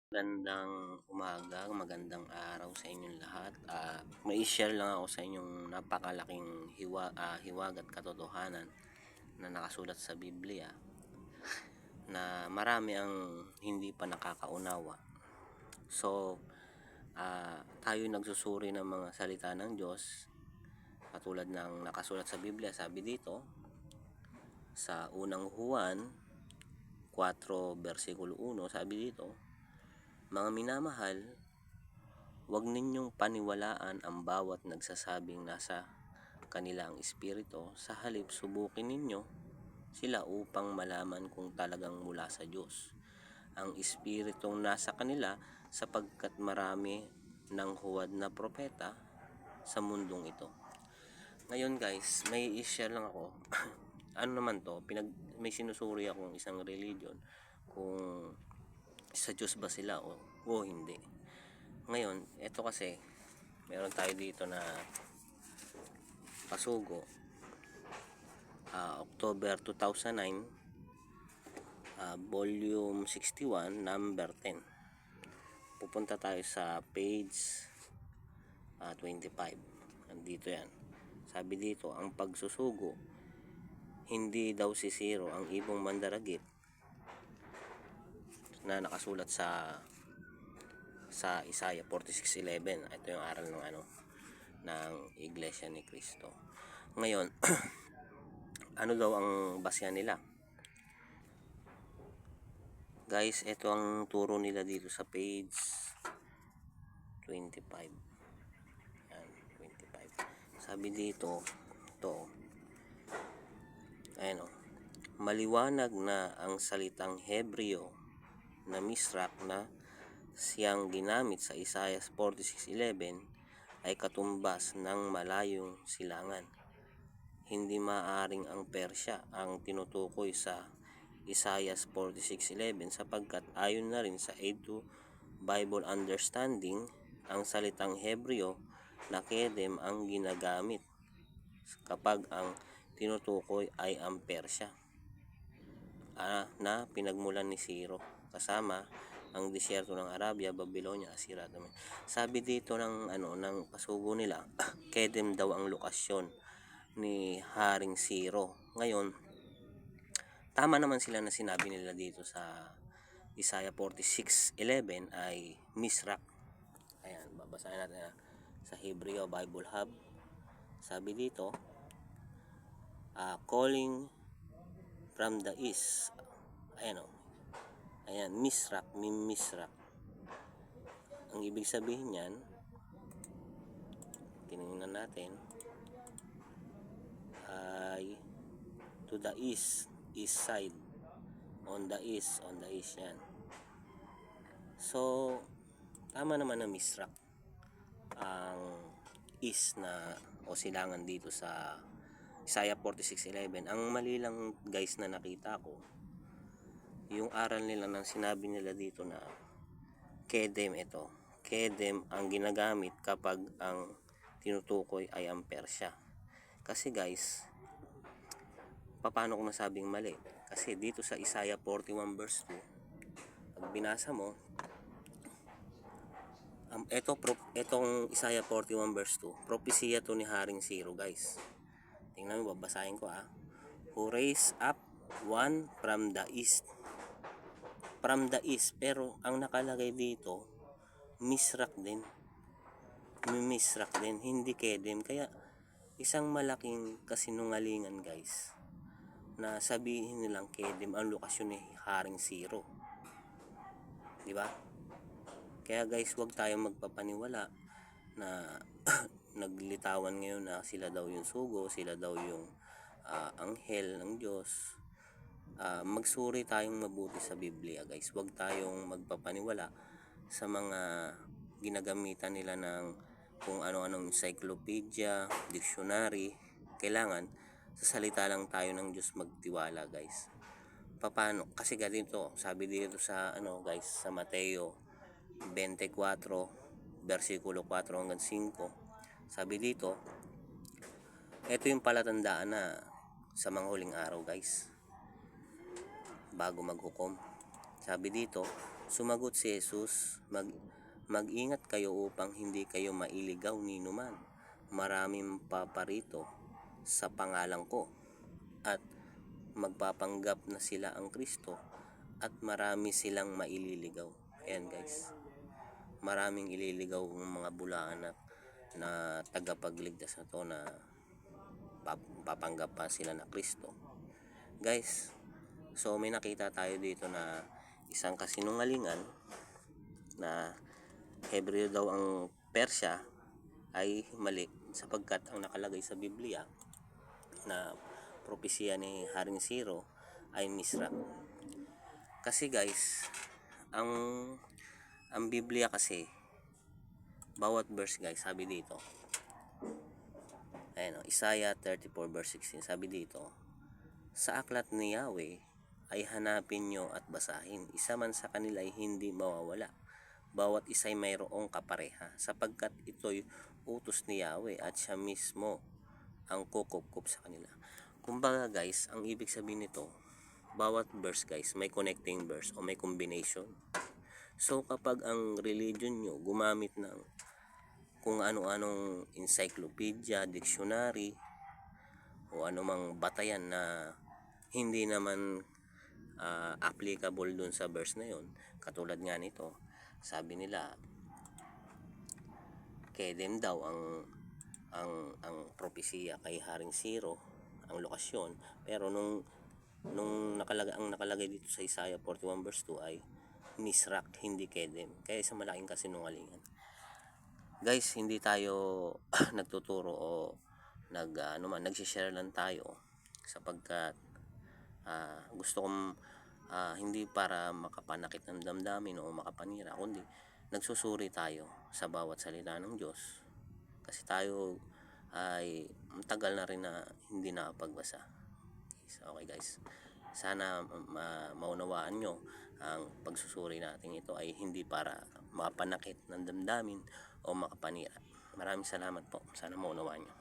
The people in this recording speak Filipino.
Magandang umaga, magandang araw sa inyong lahat. May share lang ako sa inyong napakalaking hiwag at katotohanan na nakasulat sa Biblia na marami ang hindi pa nakakaunawa. So, tayo nagsusuri ng mga salita ng Diyos katulad ng nakasulat sa Biblia. Sabi dito sa unang Juan 4 versikulo 1, sabi dito, mga minamahal, huwag ninyong paniwalaan ang bawat nagsasabing nasa kanila ang espiritu. Sa halip, subukin ninyo sila upang malaman kung talagang mula sa Diyos ang espiritong nasa kanila, sapagkat marami ng huwad na propeta sa mundong ito. Ngayon guys, may i-share lang ako. Ano naman to, may sinusuri akong isang religion kung sa Diyos ba sila o hindi. Ngayon, ito kasi meron tayo dito na pasugo, October 2009, volume 61, number 10. Pupunta tayo sa page 25. Nandito yan. Sabi dito, ang pagsusugo, hindi daw sisiro ang ibong mandaragit na nakasulat sa Isaiah 46:11. Ito yung aral ng Iglesia ni Cristo. Ngayon, ano daw ang basya nila? Guys, ito ang turo nila dito sa page 25. Yan, 25. Sabi dito, ayan o, maliwanag na ang salitang Hebreo na misrak na siyang ginamit sa Isaiah 46:11 ay katumbas ng malayong silangan. Hindi maaring ang Persya ang tinutukoy sa Isaiah 46:11 sapagkat ayon na rin sa Aid to Bible Understanding, ang salitang Hebreo na Kedem ang ginagamit kapag ang tinutukoy ay ang Persya na pinagmulan ni Ciro, kasama ang disyerto ng Arabia, Babylonia, Assyria. Sabi dito ng pasugo nila, Kedem daw ang lokasyon ni Haring Ciro. Ngayon, tama naman sila na sinabi nila dito sa Isaiah 46:11 ay Misrak. Ayan, babasahin natin sa Hebreo Bible Hub. Sabi dito, calling from the east. Ayan o. Ayan, Misrak. Ang ibig sabihin niyan, tinignan natin, ay to the east side. On the east yan. So, tama naman na Misrak ang east na o silangan dito sa Isaiah 46:11. Ang mali lang guys na nakita ko, yung aral nila nang sinabi nila dito na Kedem ito. Kedem ang ginagamit kapag ang tinutukoy ay ang Persya. Kasi guys, paano ko nasabing mali? Kasi dito sa Isaiah 41 verse 2, pag binasa mo, itong Isaiah 41 verse 2, propesya to ni Haring Ciro guys. Tingnan mo, babasahin ko who raise up one from the east. From the east, pero ang nakalagay dito, Misrak din, hindi Kedem. Kaya isang malaking kasinungalingan guys na sabihin nilang Kedem ang lokasyon ni Haring Ciro, di ba? Kaya guys, huwag tayong magpapaniwala na naglitawan ngayon na sila daw yung sugo, sila daw yung anghel ng Diyos. Magsuri tayong mabuti sa Biblia guys. Huwag tayong magpapaniwala sa mga ginagamitan nila ng kung ano-anong encyclopedia, dictionary. Kailangan sa salita lang tayo ng Diyos magtiwala guys. Paano? Kasi ganito, sabi dito sa guys, sa Mateo 24 versikulo 4 hanggang 5. Sabi dito, ito yung palatandaan na sa mga huling araw guys, bago maghukom. Sabi dito, Sumagot si Jesus, mag-ingat kayo upang hindi kayo mailigaw ni numan. Maraming paparito sa pangalan ko at magpapanggap na sila ang Kristo at marami silang maililigaw. Ayan guys, maraming ililigaw ng mga bulaan na tagapagligtas na to na papanggap pa sila na Kristo. Guys, so may nakita tayo dito na isang kasinungalingan na Hebreo daw ang Persya ay mali sapagkat ang nakalagay sa Biblia na propesya ni Haring Siro ay Misra. Kasi guys, ang Biblia kasi bawat verse guys, sabi dito, ayan, Isaiah 34 verse 16, sabi dito, sa aklat ni Yahweh ay hanapin nyo at basahin, isa man sa kanila ay hindi mawawala, bawat isa'y mayroong kapareha, sapagkat ito'y utos ni Yahweh at siya mismo ang kukupkup sa kanila. Kumbaga guys, ang ibig sabihin nito, bawat verse guys may connecting verse o may combination. So kapag ang religion nyo gumamit ng kung ano-anong encyclopedia, dictionary o anumang batayan na hindi naman applicable dun sa verse na yon, katulad nga nito, sabi nila Kedem daw ang propesya kay Haring Siro, ang lokasyon, pero nung nakalagay dito sa Isaiah 41 verse 2 ay Misrak, hindi Kedem, kaya sa malaking kasinungalingan. Guys, hindi tayo nagtuturo o nag-share lang tayo sapagkat gusto kong hindi para makapanakit ng damdamin o makapanira, kundi nagsusuri tayo sa bawat salita ng Diyos kasi tayo ay tagal na rin na hindi nakapagbasa. Okay guys, sana maunawaan nyo ang pagsusuri natin ito ay hindi para makapanakit ng damdamin o makapanira. Maraming salamat po, sana maunawaan nyo.